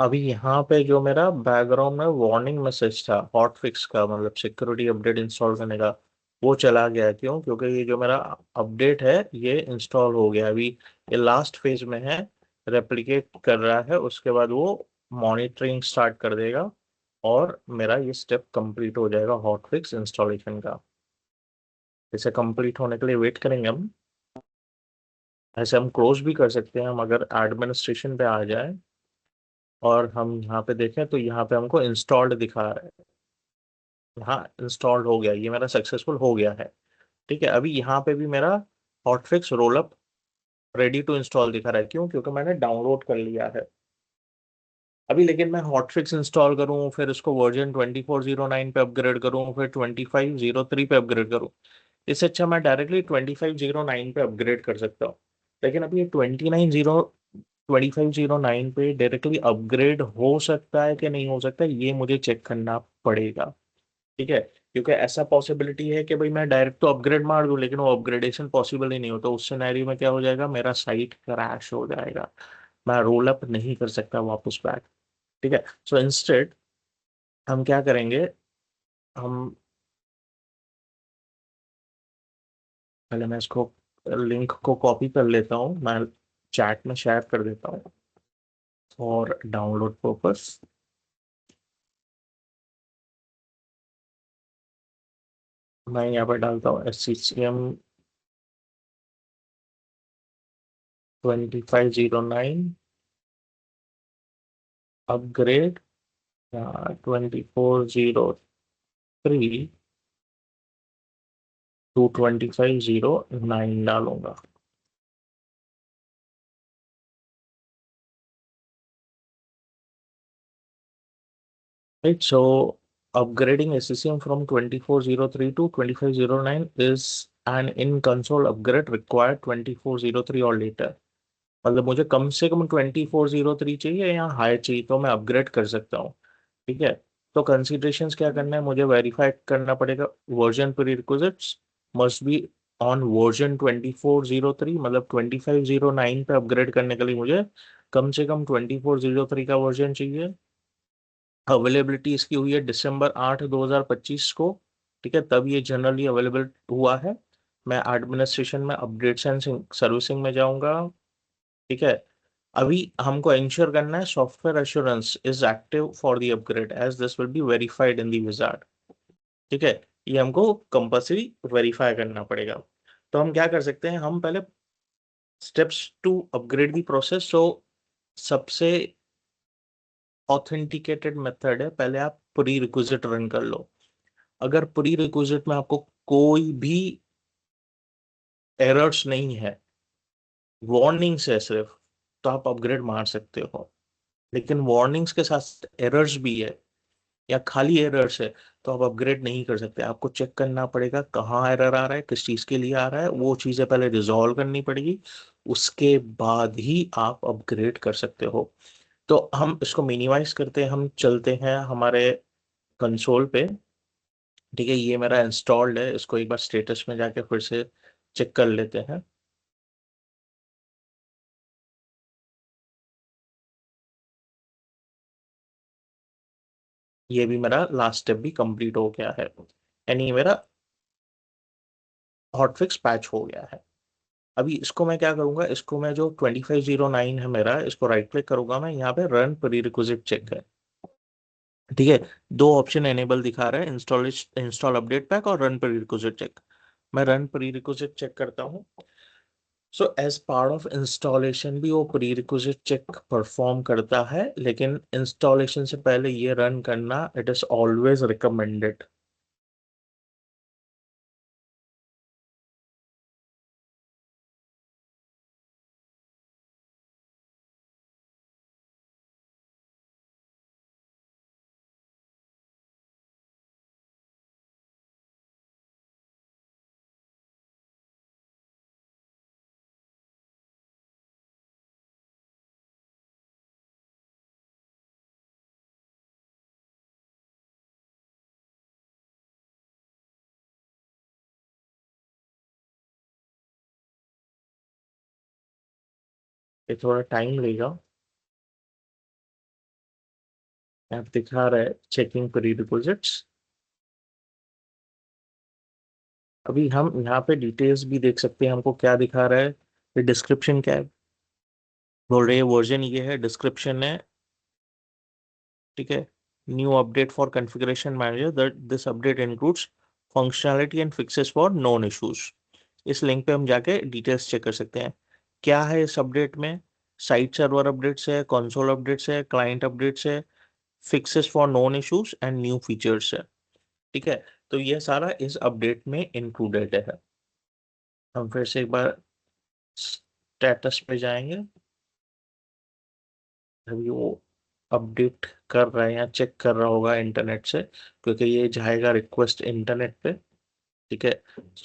अभी यहाँ पे जो मेरा बैकग्राउंड में वार्निंग मैसेज था हॉट फिक्स का, मतलब सिक्योरिटी अपडेट इंस्टॉल करने का, वो चला गया। क्यों? क्योंकि ये जो मेरा अपडेट है ये इंस्टॉल हो गया। अभी ये लास्ट फेज में है, रेप्लिकेट कर रहा है, उसके बाद वो मॉनिटरिंग स्टार्ट कर देगा और मेरा ये स्टेप कंप्लीट हो जाएगा हॉट फिक्स इंस्टॉलेशन का। इसे कंप्लीट होने के लिए वेट करेंगे हम। ऐसे हम क्लोज भी कर सकते हैं, हम अगर एडमिनिस्ट्रेशन पे आ जाए और हम यहाँ पे देखें तो यहाँ पे हमको इंस्टॉल्ड दिखा रहा है। हाँ, इंस्टॉल्ड हो गया, ये मेरा सक्सेसफुल हो गया है। ठीक है, अभी यहाँ पे भी मेरा hotfix rollup ready to install दिखा रहा है। क्यों? क्योंकि मैंने डाउनलोड कर लिया है अभी। लेकिन मैं हॉटफिक्स इंस्टॉल करूँ, फिर उसको वर्जन 2409 पे अपग्रेड करूँ, फिर 2503 पे अपग्रेड करूँ, इससे अच्छा मैं डायरेक्टली 2509 पे अपग्रेड कर सकता हूँ। लेकिन अभी ये 2509 पे डायरेक्टली अपग्रेड हो सकता है कि नहीं हो सकता है, ये मुझे चेक करना पड़ेगा। ठीक है, क्योंकि ऐसा पॉसिबिलिटी है कि भाई मैं डायरेक्ट तो अपग्रेड मार दूं, लेकिन वो अपग्रेडेशन पॉसिबल ही नहीं होता। उस सिनेरियो में क्या हो जाएगा, मेरा साइट क्रैश हो जाएगा, मैं रोल अप नहीं कर सकता वापस बैक। ठीक है, सो इंस्टेड हम क्या करेंगे, हम पहले मैं इसको लिंक को कॉपी कर लेता हूँ, मैं चैट में शेयर कर देता हूँ और डाउनलोड पर्पस। मैं यहाँ पर डालता हूँ SCCM 2509 अपग्रेड 2403 टू 2509 डालूंगा। Right, so upgrading SCCM from 2403 to 2509 is an in-console upgrade required 2403 or later। मतलब मुझे कम से कम 2403 चाहिए या हाई चाहिए तो मैं अपग्रेड कर सकता हूँ। ठीक है, तो कंसीडरेशंस क्या करना है, मुझे वेरीफाई करना पड़ेगा version prerequisites must be on version 2403, मतलब 2509 पे अपग्रेड करने के लिए मुझे कम से कम 2403 का वर्जन चाहिए। अवेलेबिलिटी इसकी हुई है December 8 2025 को। ठीक है, तब ये जनरली अवेलेबल हुआ है। मैं एडमिनिस्ट्रेशन में अपडेट्स एंड सर्विसिंग में जाऊंगा। ठीक है, अभी हमको इंश्योर करना है software assurance is active for the upgrade as this will be verified in the wizard. ठीक है, ये हमको कंपल्सरी वेरीफाई करना पड़ेगा। तो हम क्या कर सकते हैं, हम पहले steps to upgrade the process. So सबसे ऑथेंटिकेटेड मेथड है, पहले आप प्री रिक्विजिट रन कर लो। अगर प्री रिक्विजिट में आपको कोई भी एरर्स नहीं है, वार्निंग्स है सिर्फ, तो आप अपग्रेड मार सकते हो। लेकिन वार्निंग्स के साथ एरर्स भी है या खाली एरर्स है तो आप अपग्रेड नहीं कर सकते। आपको चेक करना पड़ेगा कहाँ एरर आ रहा है, किस चीज के लिए आ रहा है, वो चीजें पहले रिजॉल्व करनी पड़ेगी, उसके बाद ही आप अपग्रेड कर सकते हो। तो हम इसको मिनिमाइज करते हैं, हम चलते हैं हमारे कंसोल पे। ठीक है, ये मेरा इंस्टॉल्ड है, इसको एक बार स्टेटस में जाके फिर से चेक कर लेते हैं। ये भी मेरा लास्ट स्टेप भी कंप्लीट हो गया है, यानी मेरा हॉटफिक्स पैच हो गया है। अभी इसको मैं क्या करूंगा, इसको मैं जो 2509 है मेरा, इसको राइट क्लिक करूंगा मैं, यहाँ पे रन प्री रिक्विजिट चेक है। ठीक है, दो ऑप्शन एनेबल दिखा रहा है, इंस्टॉल अपडेट पैक और रन प्री रिक्विजिट चेक। मैं रन प्री रिक्विजिट चेक करता हूँ। So as part of installation भी वो प्री रिक्विजिट चेक परफॉर्म करता है, लेकिन इंस्टॉलेशन से पहले ये रन करना इट इज ऑलवेज रिकमेंडेड। ये थोड़ा टाइम लेगा। ऐप दिखा रहा है चेकिंग प्री रिक्विजिट्स। अभी हम यहाँ पे डिटेल्स भी देख सकते हैं, हमको क्या दिखा रहा है, डिस्क्रिप्शन क्या है, बोल रहे हैं वर्जन ये है, डिस्क्रिप्शन है, ठीक है। New update for configuration manager, that this update includes functionality and fixes for known issues. इस लिंक पे हम जाके डिटेल्स चेक कर सकते हैं क्या है इस अपडेट में। साइट सर्वर अपडेट्स है, कंसोल अपडेट्स है, क्लाइंट अपडेट्स है, fixes for known issues and new features है, ठीक है। तो ये सारा इस अपडेट में इंक्लूडेड है। हम फिर से एक बार स्टेटस पे जाएंगे। अभी वो अपडेट कर रहा है या चेक कर रहा होगा इंटरनेट से, क्योंकि ये जाएगा रिक्वेस्ट इंटरनेट पे, ठीक है।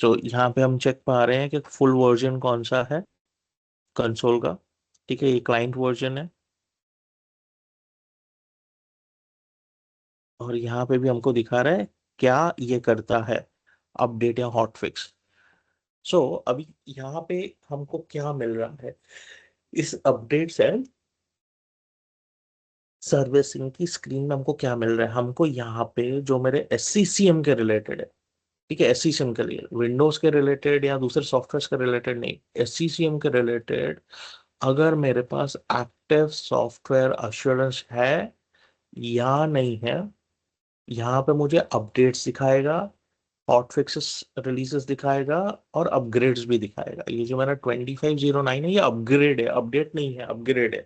तो यहाँ पे हम चेक पा रहे हैं कि फुल वर्जन कौन सा है कंसोल का, ठीक है, ये क्लाइंट वर्जन है। और यहाँ पे भी हमको दिखा रहा है क्या ये करता है, अपडेट या हॉट फिक्स। सो अभी यहाँ पे हमको क्या मिल रहा है इस अपडेट से, सर्विसिंग की स्क्रीन में हमको क्या मिल रहा है, हमको यहाँ पे जो मेरे SCCM के रिलेटेड है, ठीक है, SCCM के लिए, विंडोज के रिलेटेड या दूसरे सॉफ्टवेयर के रिलेटेड नहीं, SCCM के रिलेटेड अगर मेरे पास एक्टिव सॉफ्टवेयर अश्योरेंस है या नहीं है, यहाँ पे मुझे अपडेट्स दिखाएगा, हॉट फिक्सेस रिलीजेस दिखाएगा, और अपग्रेड्स भी दिखाएगा। ये जो मेरा 2509 है ये अपग्रेड है, अपडेट नहीं है, अपग्रेड है,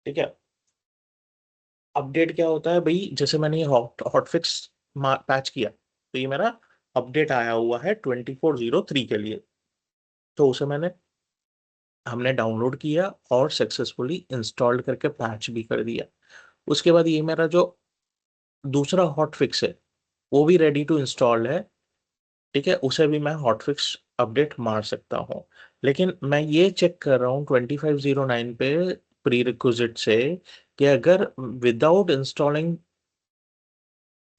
ठीक है। अपडेट क्या होता है भाई, जैसे मैंने ये हॉट हॉटफिक्स पैच किया तो ये मेरा अपडेट आया हुआ है 2403 के लिए, तो उसे हमने डाउनलोड किया और सक्सेसफुली इंस्टॉल्ड करके पैच भी कर दिया। उसके बाद ये मेरा जो दूसरा हॉटफिक्स है वो भी रेडी टू इंस्टॉल है, ठीक है, उसे भी मैं हॉटफिक्स अपडेट मार सकता हूँ। लेकिन मैं ये चेक कर रहा हूँ 2509 पे प्री रिक्विजिट से कि अगर विदाउट इंस्टॉलिंग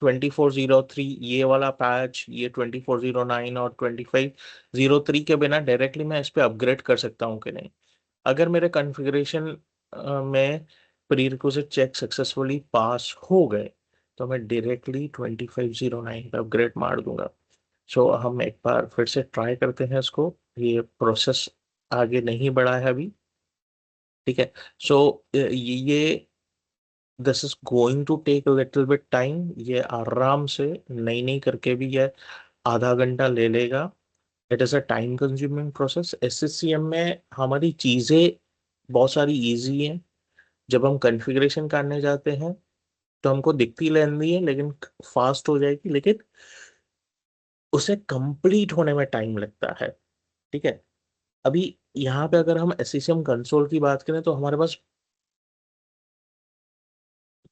2403 ये वाला पैच, ये 2409 और 2503 के बिना डायरेक्टली मैं इस पे अपग्रेड कर सकता हूँ कि नहीं। अगर मेरे कॉन्फ़िगरेशन में prerequisite check successfully pass हो गए तो मैं डायरेक्टली 2509 पे अपग्रेड मार दूंगा। सो हम एक बार फिर से ट्राई करते हैं इसको, ये प्रोसेस आगे नहीं बढ़ा है अभी, ठीक है। सो ये this is going to take little bit time, ये आराम से नहीं नहीं करके भी ये आधा घंटा ले लेगा। It is a time consuming process. SCCM में हमारी चीज़ें बहुत सारी इजी हैं, जब हम कॉन्फ़िगरेशन करने जाते हैं तो हमको दिखती लेंदी है लेकिन फास्ट हो जाएगी, लेकिन उसे कंप्लीट होने में टाइम लगता है, ठीक है। अभी यहाँ पे अगर हम SCCM कंसोल की बात करें तो हमारे पास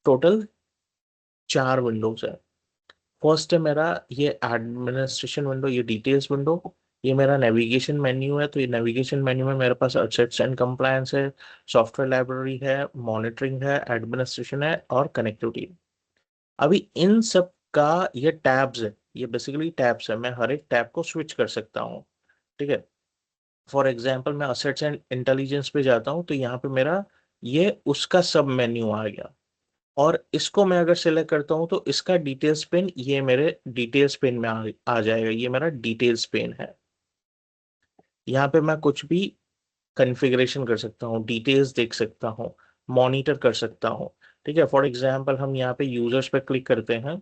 टोटल 4 विंडोज है। फर्स्ट है मेरा ये एडमिनिस्ट्रेशन विंडो, ये डिटेल्स विंडो, ये मेरा नेविगेशन मेन्यू है। तो ये नेविगेशन मेन्यू में मेरे पास एसेट्स एंड कंप्लायंस है, सॉफ्टवेयर लाइब्रेरी है, मॉनिटरिंग है, एडमिनिस्ट्रेशन है और कनेक्टिविटी है। अभी इन सब का ये टैब्स है, ये बेसिकली टैब्स है, मैं हर एक टैब को स्विच कर सकता हूँ, ठीक है। फॉर एग्जाम्पल मैं असेट्स एंड इंटेलिजेंस पे जाता हूँ तो यहाँ पे मेरा ये उसका सब मेन्यू आ गया, और इसको मैं अगर सेलेक्ट करता हूँ तो इसका डिटेल्स पेन ये मेरे डिटेल्स पेन में आ जाएगा, ये मेरा डिटेल्स पेन है। यहाँ पे मैं कुछ भी कॉन्फ़िगरेशन कर सकता हूँ, डिटेल्स देख सकता हूँ, मॉनिटर कर सकता हूँ, ठीक है। फॉर एग्जाम्पल हम यहाँ पे यूजर्स पे क्लिक करते हैं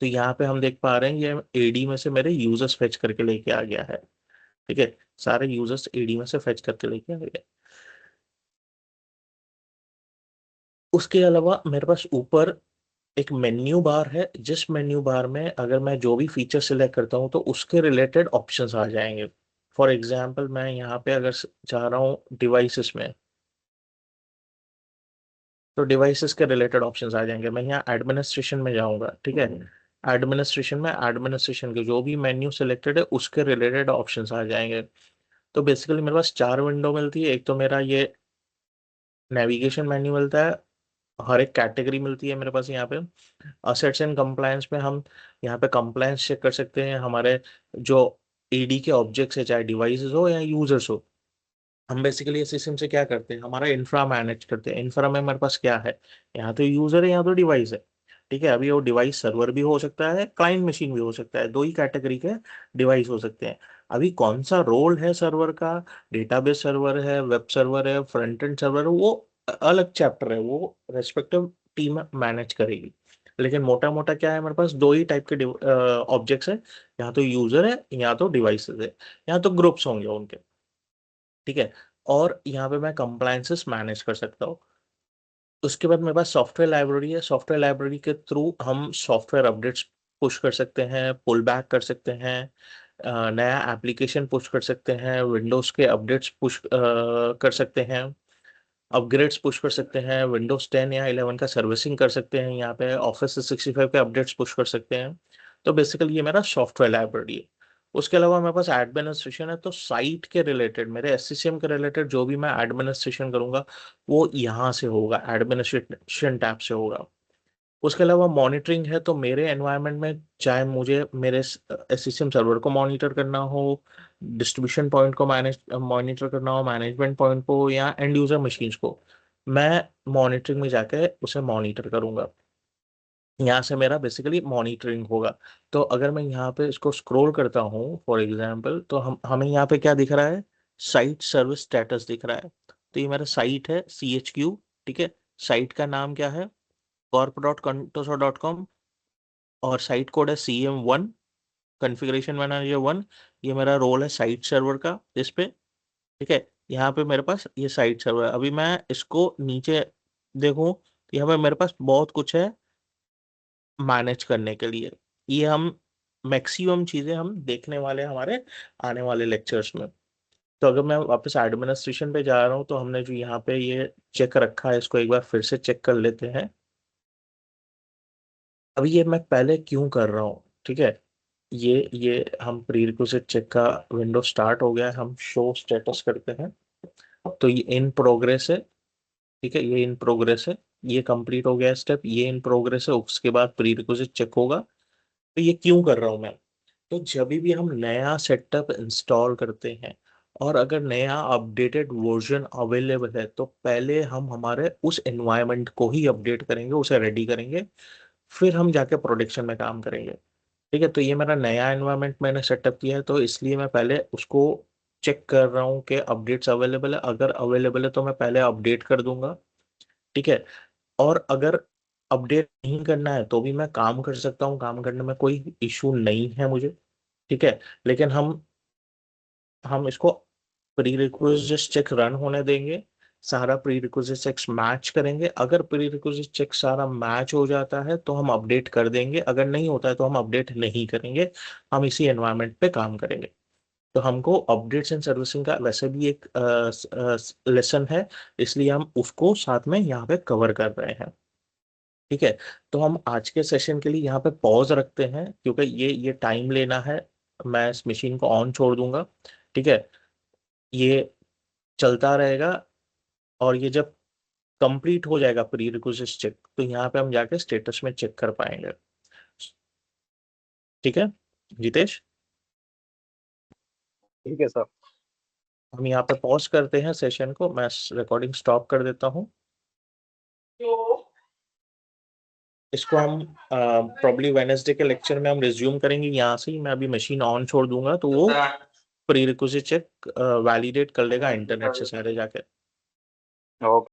तो यहाँ पे हम देख पा रहे हैं ये AD में से मेरे यूजर्स फेच करके लेके आ गया है, ठीक है। सारे यूजर्स AD में से फेच करके लेके आ गया। उसके अलावा मेरे पास ऊपर एक मेन्यू बार है, जिस मेन्यू बार में अगर मैं जो भी फीचर सिलेक्ट करता हूँ तो उसके रिलेटेड ऑप्शंस आ जाएंगे। फॉर एग्जांपल मैं यहाँ पे अगर चाह रहा हूँ डिवाइसेस में, तो डिवाइसेस के रिलेटेड ऑप्शंस आ जाएंगे। मैं यहाँ एडमिनिस्ट्रेशन में जाऊँगा, ठीक है। एडमिनिस्ट्रेशन में एडमिनिस्ट्रेशन के जो भी मेन्यू सिलेक्टेड है उसके रिलेटेड ऑप्शंस आ जाएंगे। तो बेसिकली मेरे पास 4 विंडो मिलती है। एक तो मेरा ये नेविगेशन मेन्यू मिलता है, हर एक कैटेगरी मिलती है मेरे पास यहाँ पे। असेट्स एंड कंप्लायंस में हम यहाँ पे कंप्लायंस चेक कर सकते हैं, हमारे जो AD के ऑब्जेक्ट्स है, चाहे डिवाइसेस हो या यूजर्स हो, हम बेसिकली इस सिस्टम से क्या करते हैं, हमारा इंफ्रा मैनेज करते हैं। इंफ्रा में हमारे पास क्या है, यहाँ तो यूजर है, यहाँ तो डिवाइस है। ठीक है, अभी वो डिवाइस सर्वर भी हो सकता है, क्लाइंट मशीन भी हो सकता है, दो ही कैटेगरी के डिवाइस हो सकते हैं। अभी कौन सा रोल है सर्वर का, डेटाबेस सर्वर है, वेब सर्वर है, फ्रंट एंड सर्वर है, वो अलग चैप्टर है, वो रेस्पेक्टिव टीम मैनेज करेगी। लेकिन मोटा मोटा क्या है, हमारे पास दो ही टाइप के ऑब्जेक्ट्स है, यहाँ तो यूजर है, यहाँ तो डिवाइसेस है, यहाँ तो ग्रुप्स होंगे उनके। ठीक है, और यहाँ पे मैं कंप्लायंसेस मैनेज कर सकता हूँ। उसके बाद मेरे पास सॉफ्टवेयर लाइब्रेरी है, सॉफ्टवेयर लाइब्रेरी के थ्रू हम सॉफ्टवेयर अपडेट्स पुश कर सकते हैं, पुल बैक कर सकते हैं, नया एप्लीकेशन पुश कर सकते हैं, विंडोज के अपडेट्स पुश कर सकते हैं, अपग्रेड्स पुश कर सकते हैं, विंडोज 10 या 11 का सर्विसिंग कर सकते हैं, यहाँ पे ऑफिस 365 के अपडेट्स पुश कर सकते हैं। तो बेसिकली ये मेरा सॉफ्टवेयर लाइब्रेरी है। उसके अलावा मेरे पास एडमिनिस्ट्रेशन है, तो साइट के रिलेटेड, मेरे एससीसीएम के रिलेटेड जो भी मैं एडमिनिस्ट्रेशन करूंगा वो यहाँ से होगा, एडमिनिस्ट्रेशन टैब से होगा। उसके अलावा मॉनिटरिंग है, तो मेरे एनवायरनमेंट में चाहे मुझे मेरे एससीसीएम सर्वर को मॉनिटर करना हो, डिस्ट्रीब्यूशन पॉइंट को मैनेज मॉनिटर करना हो, मैनेजमेंट पॉइंट को या एंड यूजर मशीन्स को, मैं मॉनिटरिंग में जाके उसे मॉनिटर करूंगा। यहाँ से मेरा बेसिकली मॉनिटरिंग होगा। तो अगर मैं यहाँ पे इसको स्क्रॉल करता हूँ फॉर एग्जांपल, तो हमें यहाँ पे क्या दिख रहा है, साइट सर्विस स्टेटस दिख रहा है। तो ये मेरा साइट है CHQ। ठीक है, साइट का नाम क्या है, corp.contoso.com, और साइट कोड है CM1, कॉन्फ़िगरेशन मैनेजर 1। ये मेरा रोल है साइट सर्वर का इस पे। ठीक है, यहाँ पे मेरे पास ये साइट सर्वर है। अभी मैं इसको नीचे देखूं तो यहाँ पे मेरे पास बहुत कुछ है मैनेज करने के लिए। ये हम मैक्सिमम चीजें हम देखने वाले हैं हमारे आने वाले लेक्चर्स में। तो अगर मैं वापस एडमिनिस्ट्रेशन पे जा रहा हूँ, तो हमने जो यहाँ पे ये चेक रखा है, इसको एक बार फिर से चेक कर लेते हैं। अभी ये मैं पहले क्यों कर रहा हूँ, ठीक है, ये हम प्रीरिक्विजिट चेक का विंडो स्टार्ट हो गया है, हम शो स्टेटस करते हैं। तो ये इन प्रोग्रेस है। ठीक है, ये इन प्रोग्रेस है, ये कंप्लीट हो गया स्टेप, ये इन प्रोग्रेस है, उसके बाद प्रीरिक्विजिट चेक होगा। तो ये क्यों कर रहा हूँ मैं, तो जब भी हम नया सेटअप इंस्टॉल करते हैं और अगर नया अपडेटेड वर्जन अवेलेबल है, तो पहले हम हमारे उस एनवायरनमेंट को ही अपडेट करेंगे, उसे रेडी करेंगे, फिर हम जाके प्रोडक्शन में काम करेंगे। ठीक है, तो ये मेरा नया एनवायरनमेंट मैंने सेटअप किया है, तो इसलिए मैं पहले उसको चेक कर रहा हूँ कि अपडेट्स अवेलेबल है। अगर अवेलेबल है तो मैं पहले अपडेट कर दूंगा। ठीक है, और अगर अपडेट नहीं करना है तो भी मैं काम कर सकता हूँ, काम करने में कोई इशू नहीं है मुझे। ठीक है, लेकिन हम इसको प्री रिक्विजिट चेक रन होने देंगे, सारा प्री रिक्विजिट चेक्स मैच करेंगे। अगर प्री रिक्विजिट चेक सारा मैच हो जाता है तो हम अपडेट कर देंगे, अगर नहीं होता है तो हम अपडेट नहीं करेंगे, हम इसी एनवायरनमेंट पे काम करेंगे। तो हमको अपडेट्स एंड सर्विसिंग का वैसे भी एक लेसन है, इसलिए हम उसको साथ में यहाँ पे कवर कर रहे हैं। ठीक है, तो हम आज के सेशन के लिए यहाँ पे पॉज रखते हैं, क्योंकि ये टाइम लेना है। मैं इस मशीन को ऑन छोड़ दूंगा। ठीक है, ये चलता रहेगा, और ये जब कंप्लीट हो जाएगा प्री रिक्विजिट चेक, तो यहाँ पे हम जाके स्टेटस में चेक कर पाएंगे। ठीक है जितेश, ठीक है सर। हम यहाँ पे पॉज करते हैं सेशन को, मैं रिकॉर्डिंग स्टॉप कर देता हूँ। इसको हम प्रॉब्ली वेनेसडे के लेक्चर में हम रिज्यूम करेंगे यहाँ से ही। मैं अभी मशीन ऑन छोड़ दूंगा, तो वो प्री रिक्विजिट चेक वैलिडेट कर लेगा इंटरनेट से सारे जाके। ओके।